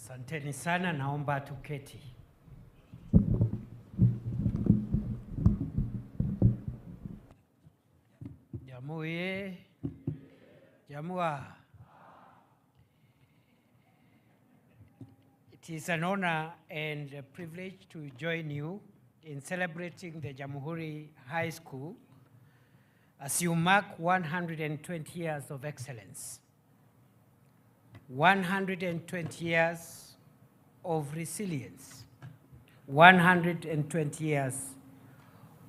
Asanteni sana, naomba tuketi. Jamhuri, Jamhuri. It is an honor and a privilege to join you in celebrating the Jamhuri High School as you mark 120 years of excellence, 120 years of resilience, 120 years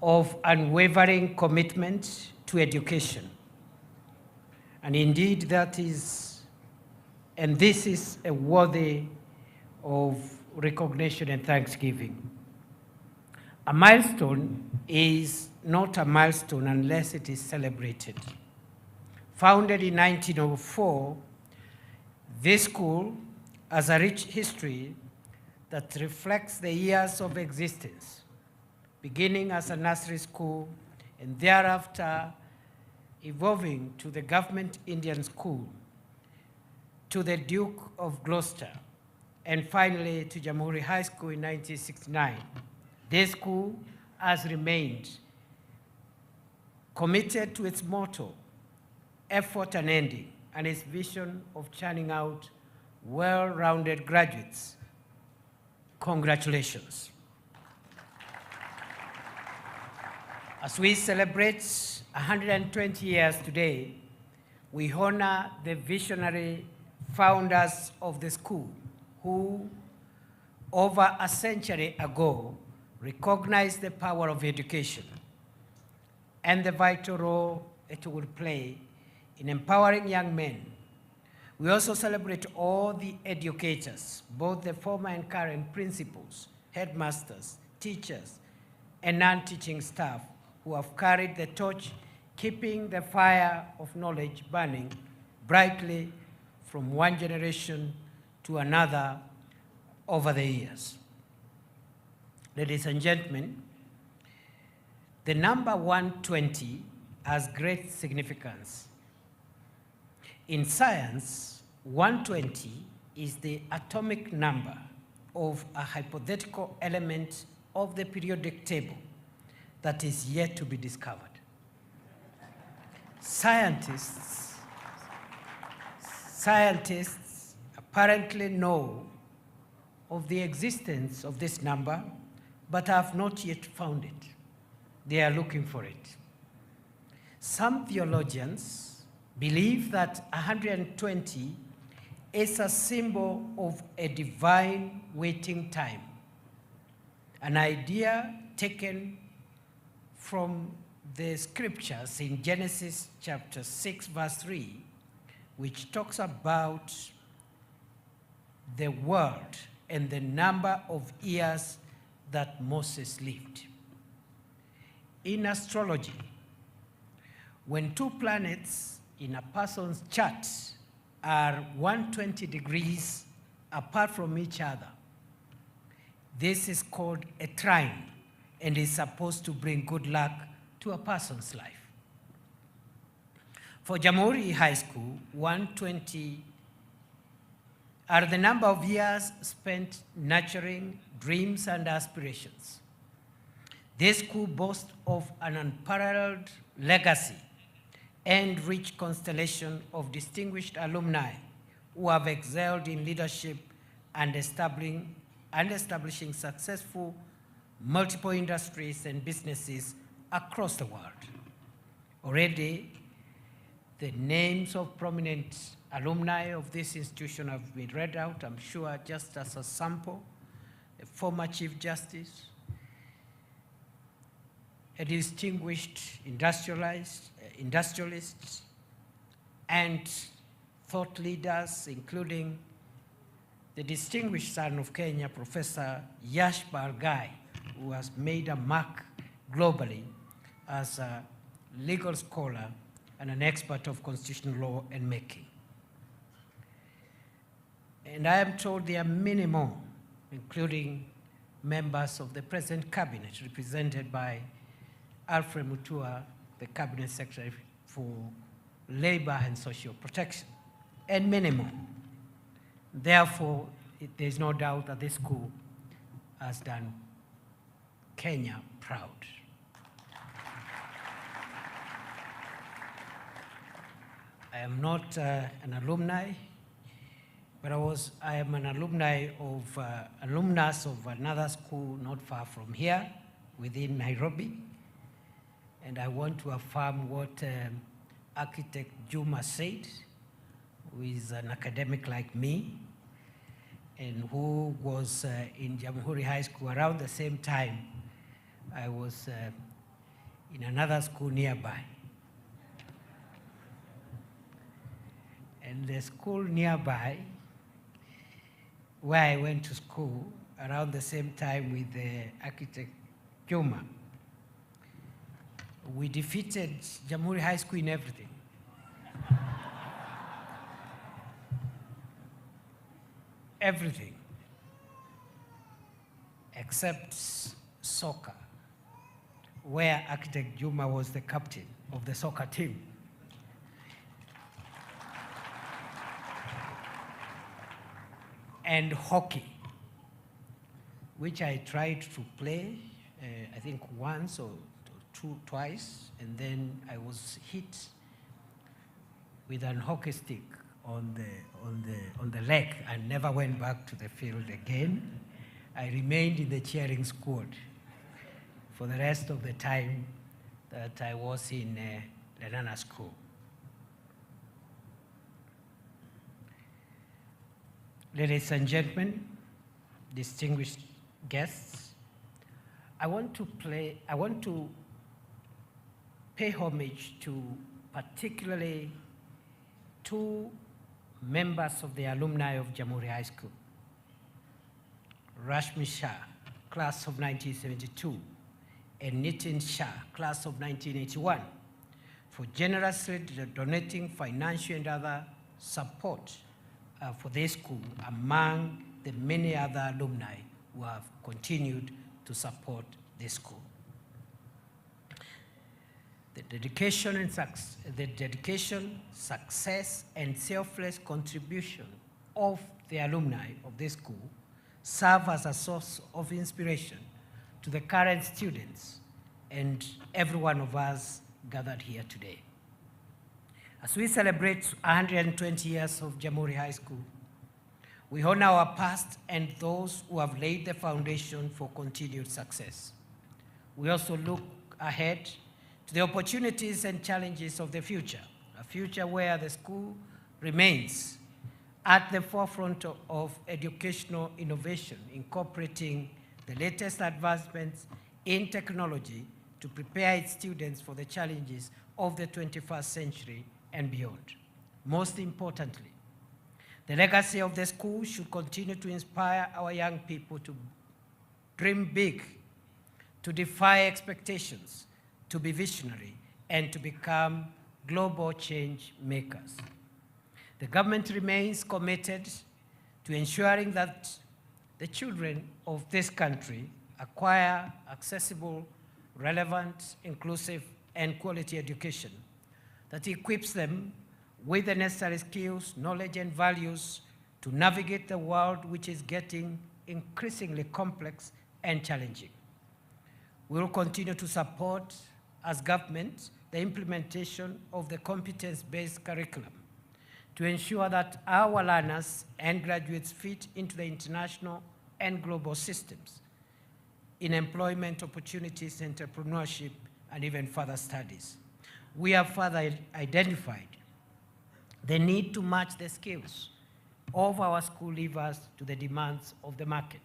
of unwavering commitment to education. And indeed this is a worthy of recognition and thanksgiving. A milestone is not a milestone unless it is celebrated. Founded in 1904, this school has a rich history that reflects the years of existence, beginning as a nursery school and thereafter evolving to the Government Indian School, to the Duke of Gloucester, and finally to Jamhuri High School in 1969. This school has remained committed to its motto, effort unending, and its vision of churning out well-rounded graduates. Congratulations. As we celebrate 120 years today, we honor the visionary founders of the school who, over a century ago, recognized the power of education and the vital role it will play in empowering young men. We also celebrate all the educators, both the former and current principals, headmasters, teachers, and non-teaching staff who have carried the torch, keeping the fire of knowledge burning brightly from one generation to another over the years. Ladies and gentlemen, the number 120 has great significance. In science, 120 is the atomic number of a hypothetical element of the periodic table that is yet to be discovered. Scientists apparently know of the existence of this number, but have not yet found it. They are looking for it. Some theologians believe that 120 is a symbol of a divine waiting time, an idea taken from the scriptures in Genesis chapter 6, verse 3, which talks about the world and the number of years that Moses lived. In astrology, when two planets in a person's chart are 120 degrees apart from each other, this is called a trine and is supposed to bring good luck to a person's life. For Jamhuri High School, 120 are the number of years spent nurturing dreams and aspirations. This school boasts of an unparalleled legacy and rich constellation of distinguished alumni who have excelled in leadership and establishing successful multiple industries and businesses across the world. Already, the names of prominent alumni of this institution have been read out, I'm sure, just as a sample. A former Chief Justice, a distinguished industrialist, and thought leaders, including the distinguished son of Kenya, Professor Yash Bargai, who has made a mark globally as a legal scholar and an expert of constitutional law and making. And I am told there are many more, including members of the present cabinet, represented by Alfred Mutua, the Cabinet Secretary for Labor and Social Protection, and many more. Therefore, there's no doubt that this school has done Kenya proud. I am not an alumni, but I am an alumnus of another school not far from here, within Nairobi. And I want to affirm what architect Juma said, who is an academic like me, and who was in Jamhuri High School around the same time I was in another school nearby. And the school nearby, where I went to school around the same time with the architect Juma, we defeated Jamhuri High School in everything. Everything, except soccer, where architect Juma was the captain of the soccer team. And hockey, which I tried to play, I think once or twice, and then I was hit with an hockey stick on the leg and never went back to the field again. I remained in the cheering squad for the rest of the time that I was in Lenana School. Ladies and gentlemen, distinguished guests, I want to pay homage to particularly two members of the alumni of Jamhuri High School. Rashmi Shah, class of 1972, and Nitin Shah, class of 1981, for generously donating financial and other support for this school, among the many other alumni who have continued to support this school. The dedication, success, and selfless contribution of the alumni of this school serve as a source of inspiration to the current students and every one of us gathered here today. As we celebrate 120 years of Jamhuri High School, we honor our past and those who have laid the foundation for continued success. We also look ahead to the opportunities and challenges of the future, a future where the school remains at the forefront of educational innovation, incorporating the latest advancements in technology to prepare its students for the challenges of the 21st century and beyond. Most importantly, the legacy of the school should continue to inspire our young people to dream big, to defy expectations, to be visionary, and to become global change makers. The government remains committed to ensuring that the children of this country acquire accessible, relevant, inclusive, and quality education that equips them with the necessary skills, knowledge, and values to navigate the world, which is getting increasingly complex and challenging. We will continue to support, as government, the implementation of the competence-based curriculum to ensure that our learners and graduates fit into the international and global systems in employment opportunities, entrepreneurship, and even further studies. We have further identified the need to match the skills of our school leavers to the demands of the market.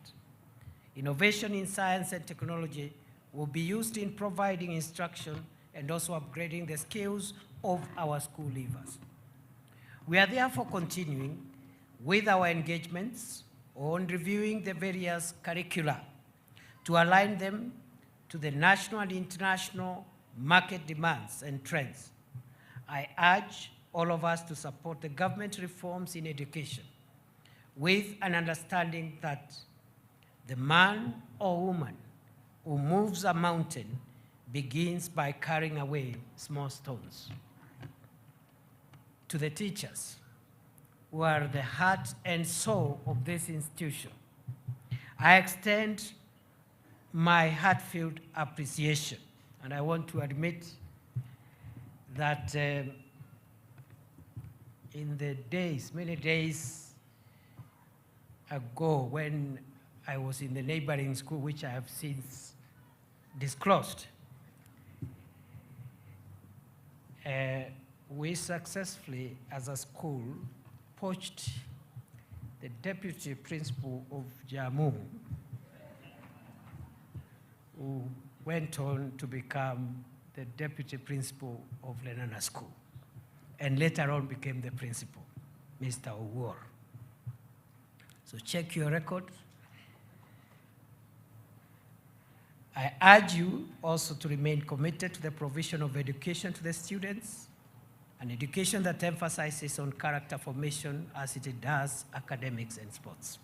Innovation in science and technology will be used in providing instruction and also upgrading the skills of our school leavers. We are therefore continuing with our engagements on reviewing the various curricula to align them to the national and international market demands and trends. I urge all of us to support the government reforms in education with an understanding that the man or woman who moves a mountain begins by carrying away small stones. To the teachers who are the heart and soul of this institution. I extend my heartfelt appreciation, and I want to admit that in the days, many days ago, when I was in the neighboring school, which I have since disclosed, we successfully, as a school, poached the deputy principal of Jammu, who went on to become the deputy principal of Lenana School, and later on became the principal, Mr. Owuor. So check your record. I urge you also to remain committed to the provision of education to the students, an education that emphasizes on character formation as it does academics and sports.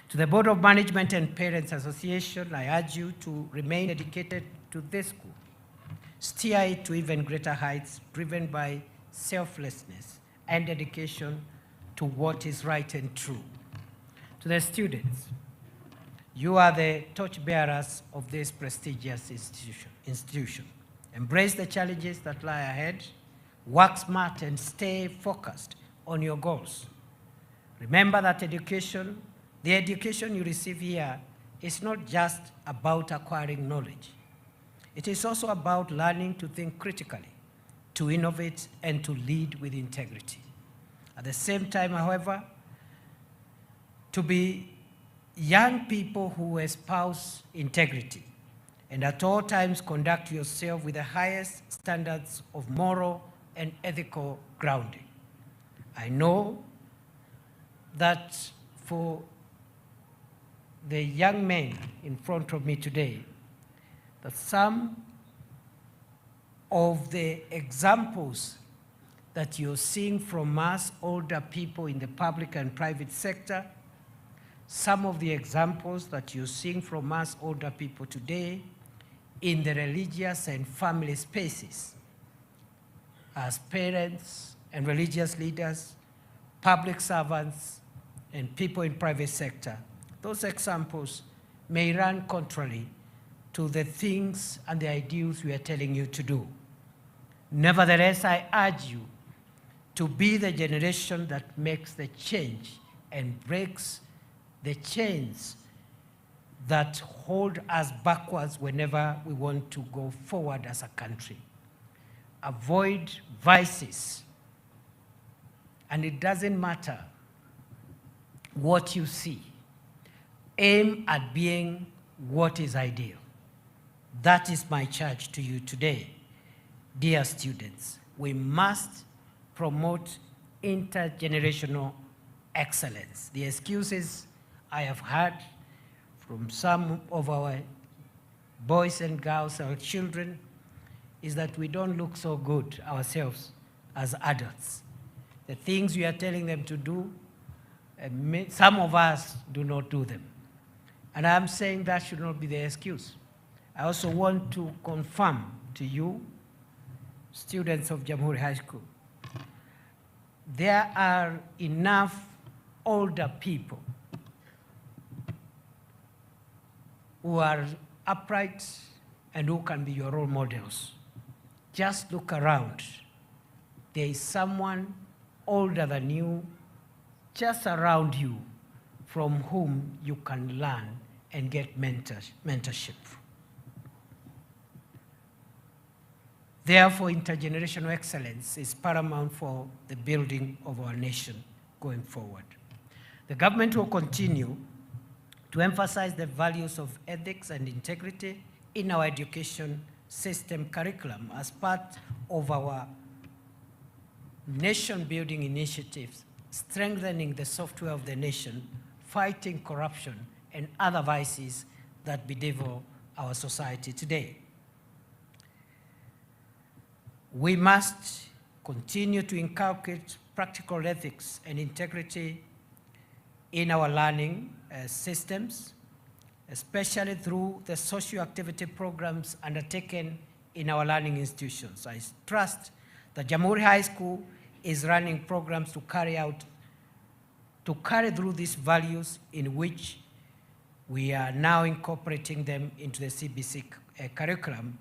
To the Board of Management and Parents Association, I urge you to remain dedicated to this school, steer it to even greater heights, driven by selflessness and dedication to what is right and true. To the students, you are the torchbearers of this prestigious institution. Embrace the challenges that lie ahead, work smart and stay focused on your goals. Remember that the education you receive here is not just about acquiring knowledge. It is also about learning to think critically, to innovate, and to lead with integrity. At the same time, however, to be young people who espouse integrity and at all times conduct yourself with the highest standards of moral and ethical grounding. I know that for the young men in front of me today, that some of the examples that you're seeing from us, older people in the public and private sector, some of the examples that you're seeing from us, older people today, in the religious and family spaces, as parents and religious leaders, public servants, and people in private sector, those examples may run contrary to the things and the ideals we are telling you to do. Nevertheless, I urge you to be the generation that makes the change and breaks the chains that hold us backwards whenever we want to go forward as a country. Avoid vices, and it doesn't matter what you see. Aim at being what is ideal. That is my charge to you today. Dear students, we must promote intergenerational excellence. The excuses I have heard from some of our boys and girls, our children, is that we don't look so good ourselves as adults. The things we are telling them to do, some of us do not do them. And I'm saying that should not be the excuse. I also want to confirm to you, students of Jamhuri High School, there are enough older people who are upright and who can be your role models. Just look around. There is someone older than you just around you from whom you can learn and get mentorship. Therefore, intergenerational excellence is paramount for the building of our nation going forward. The government will continue to emphasize the values of ethics and integrity in our education system curriculum as part of our nation-building initiatives, strengthening the software of the nation, fighting corruption and other vices that bedevil our society today. We must continue to inculcate practical ethics and integrity in our learning systems, especially through the socio-activity programs undertaken in our learning institutions. I trust that Jamhuri High School is running programs to carry out to carry through these values in which we are now incorporating them into the CBC curriculum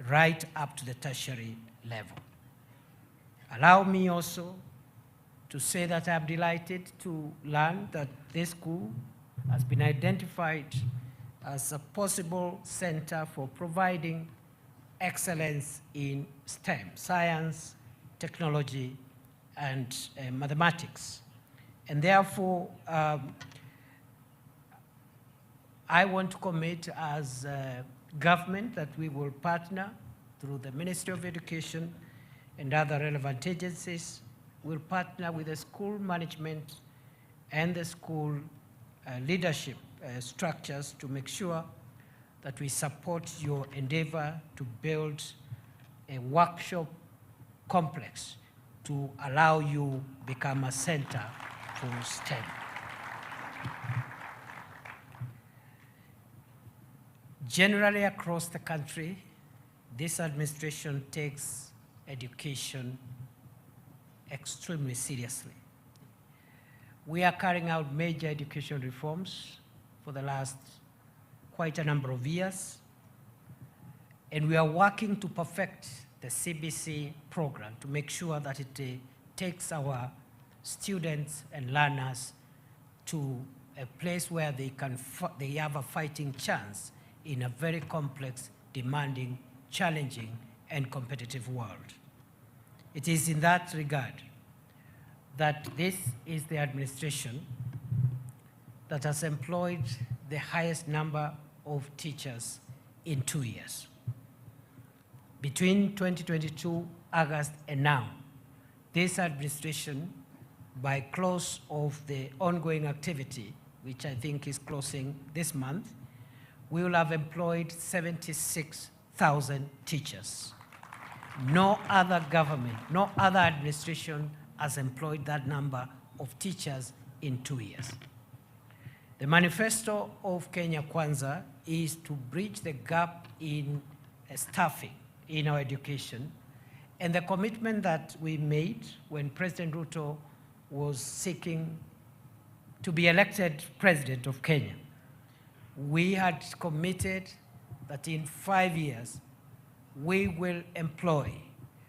right up to the tertiary level. Allow me also to say that I'm delighted to learn that this school has been identified as a possible center for providing excellence in STEM, science, technology, and mathematics. And therefore, I want to commit as a government that we will partner through the Ministry of Education and other relevant agencies. We'll partner with the school management and the school leadership structures to make sure that we support your endeavor to build a workshop complex to allow you become a center for STEM. Generally across the country, this administration takes education extremely seriously. We are carrying out major education reforms for the last quite a number of years, and we are working to perfect the CBC program to make sure that it takes our students and learners to a place where they have a fighting chance in a very complex, demanding, challenging, and competitive world. It is in that regard that this is the administration that has employed the highest number of teachers in 2 years. Between 2022, August, and now, this administration, by close of the ongoing activity, which I think is closing this month, we will have employed 76,000 teachers. No other government, no other administration has employed that number of teachers in 2 years. The manifesto of Kenya Kwanza is to bridge the gap in staffing in our education, and the commitment that we made when President Ruto was seeking to be elected president of Kenya. We had committed that in 5 years, we will employ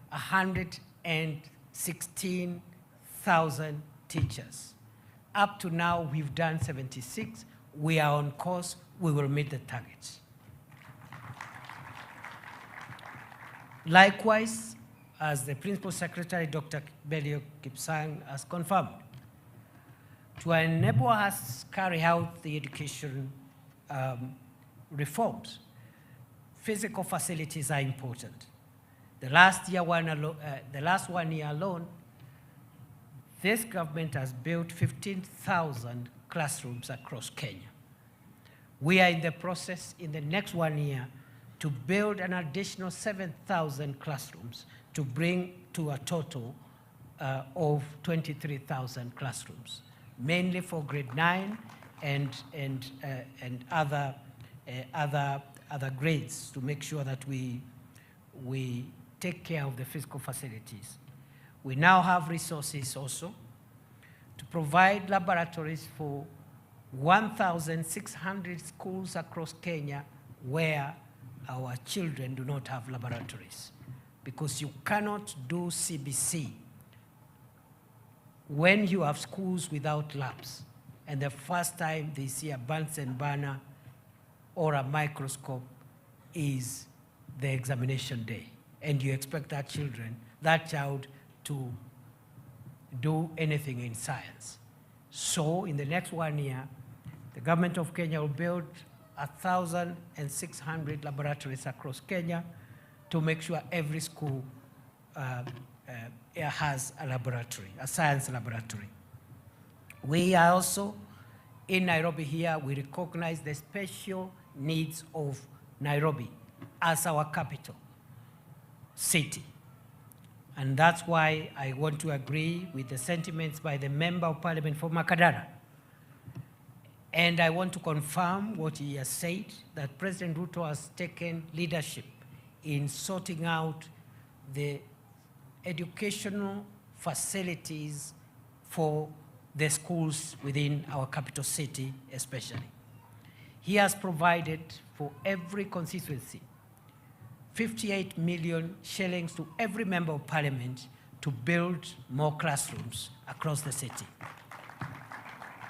116,000 teachers. Up to now, we've done 76. We are on course. We will meet the targets. Likewise, as the Principal Secretary, Dr. Belio Kipsang, has confirmed, to enable us to carry out the education reforms, physical facilities are important. The last 1 year alone, this government has built 15,000 classrooms across Kenya. We are in the process in the next 1 year to build an additional 7,000 classrooms to bring to a total of 23,000 classrooms, mainly for grade 9 and other grades, to make sure that we take care of the physical facilities. We now have resources also to provide laboratories for 1,600 schools across Kenya where our children do not have laboratories, because you cannot do CBC when you have schools without labs, and the first time they see a Bunsen burner or a microscope is the examination day, and you expect that child to do anything in science. So in the next 1 year, the government of Kenya will build 1,600 laboratories across Kenya to make sure every school has a laboratory, a science laboratory. We are also, in Nairobi here, we recognize the special needs of Nairobi as our capital city. And that's why I want to agree with the sentiments by the Member of Parliament for Makadara. And I want to confirm what he has said, that President Ruto has taken leadership in sorting out the educational facilities for the schools within our capital city especially. He has provided for every constituency 58 million shillings to every member of parliament to build more classrooms across the city.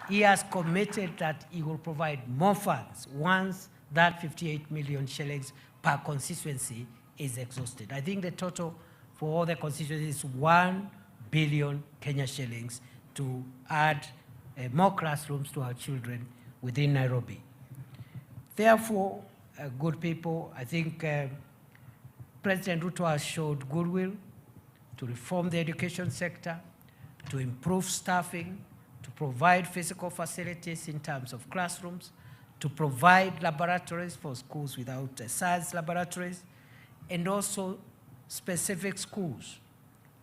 He has committed that he will provide more funds once that 58 million shillings per constituency is exhausted. I think the total for all the constituencies is 1 billion Kenya shillings to add more classrooms to our children within Nairobi. Therefore, good people, I think President Ruto has showed goodwill to reform the education sector, to improve staffing, to provide physical facilities in terms of classrooms, to provide laboratories for schools without science laboratories, and also specific schools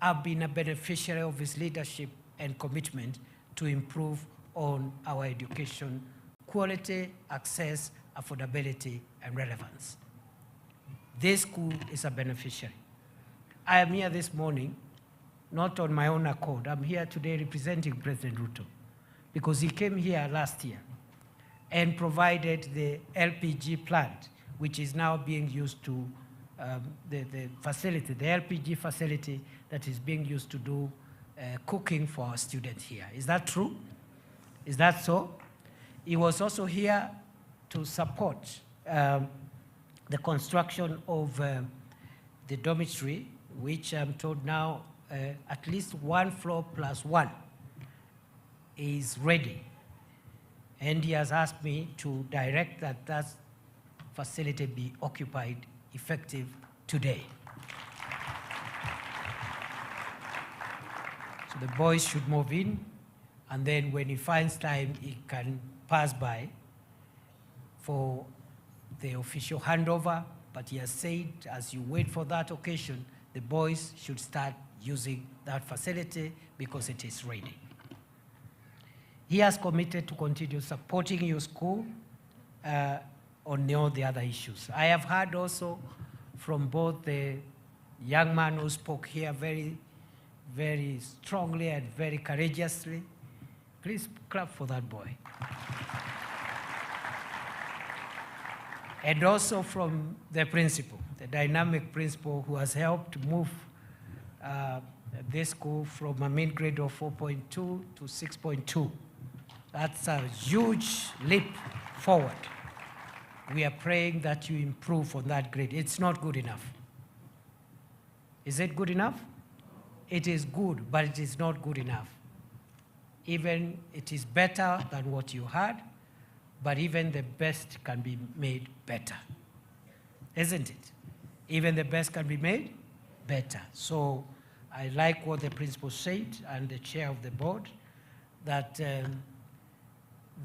have been a beneficiary of his leadership and commitment to improve on our education quality, access, affordability, and relevance. This school is a beneficiary. I am here this morning, not on my own accord. I'm here today representing President Ruto because he came here last year and provided the LPG plant, which is now being used to, the facility, the LPG facility that is being used to do cooking for our students here. Is that true? Is that so? He was also here to support the construction of the dormitory, which I'm told now at least 1 floor plus 1 is ready. And he has asked me to direct that that facility be occupied effective today. So the boys should move in, and then when he finds time, he can pass by for the official handover. But he has said, as you wait for that occasion, the boys should start using that facility because it is ready. He has committed to continue supporting your school on all the other issues. I have heard also from both the young man who spoke here very, very strongly and very courageously. Please clap for that boy. And also from the principal, the dynamic principal who has helped move this school from a mean grade of 4.2 to 6.2. That's a huge leap forward. We are praying that you improve on that grade. It's not good enough. Is it good enough? It is good, but it is not good enough. Even it is better than what you had, but even the best can be made better. Isn't it? Even the best can be made better. So I like what the principal said and the chair of the board, that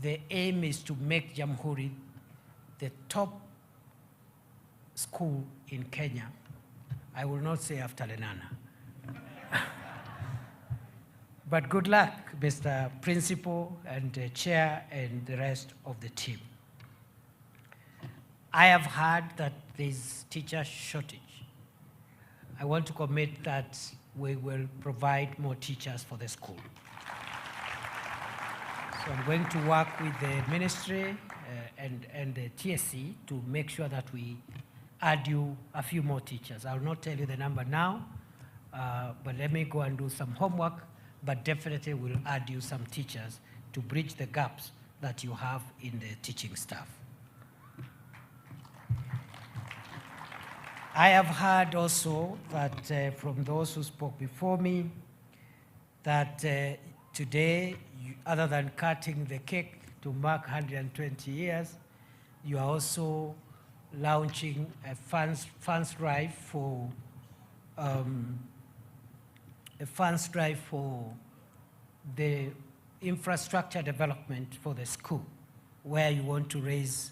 the aim is to make Jamhuri the top school in Kenya. I will not say after Lenana. But good luck, Mr. Principal and the chair and the rest of the team. I have heard that there's teacher shortage. I want to commit that we will provide more teachers for the school. So I'm going to work with the ministry and the TSC to make sure that we add you a few more teachers. I will not tell you the number now, but let me go and do some homework, but definitely we'll add you some teachers to bridge the gaps that you have in the teaching staff. I have heard also that from those who spoke before me, that today, other than cutting the cake to mark 120 years, you are also launching a funds drive for the infrastructure development for the school, where you want to raise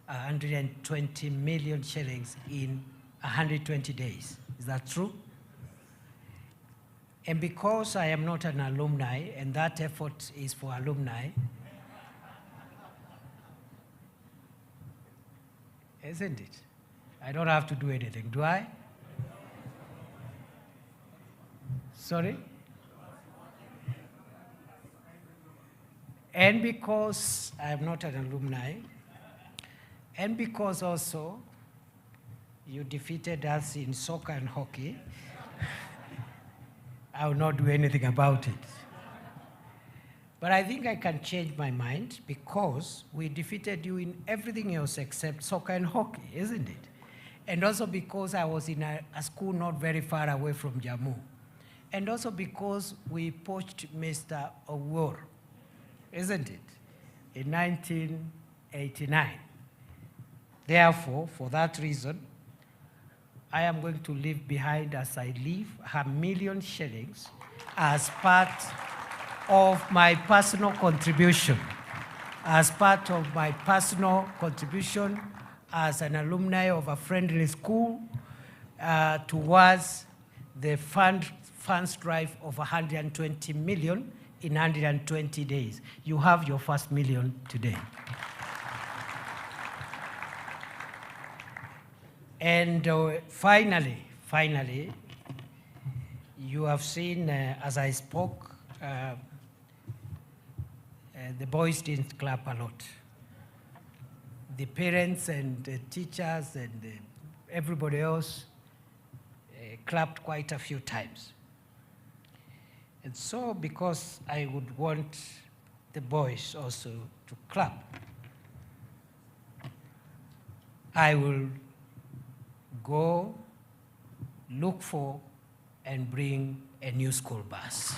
120 million shillings in 120 days. Is that true? And because I am not an alumni, and that effort is for alumni, isn't it? I don't have to do anything, do I? Sorry? And because I am not an alumni, and because also you defeated us in soccer and hockey, I will not do anything about it. But I think I can change my mind because we defeated you in everything else except soccer and hockey, isn't it? And also because I was in a school not very far away from Jammu. And also because we poached Mr. Owuor, isn't it, in 1989. Therefore, for that reason, I am going to leave behind as I leave 1 million shillings as part of my personal contribution, as an alumni of a friendly school towards the funds drive of 120 million in 120 days. You have your first million today. And finally, you have seen, as I spoke, the boys didn't clap a lot. The parents and the teachers and everybody else clapped quite a few times. And so, because I would want the boys also to clap, I will go look for and bring a new school bus.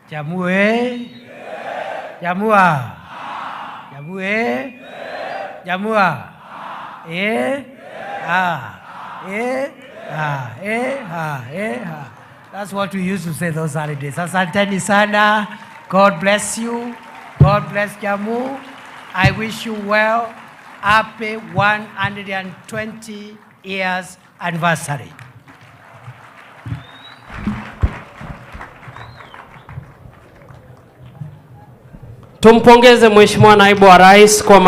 Jamhuri, Jamhuri, Jamhuri, Jamhuri, That's what we used to say those holidays. Asanteni sana. God bless you. God bless Jammu. I wish you well. Happy 120 years anniversary. Tumpongeze Mheshimiwa Naibu wa Rais kwa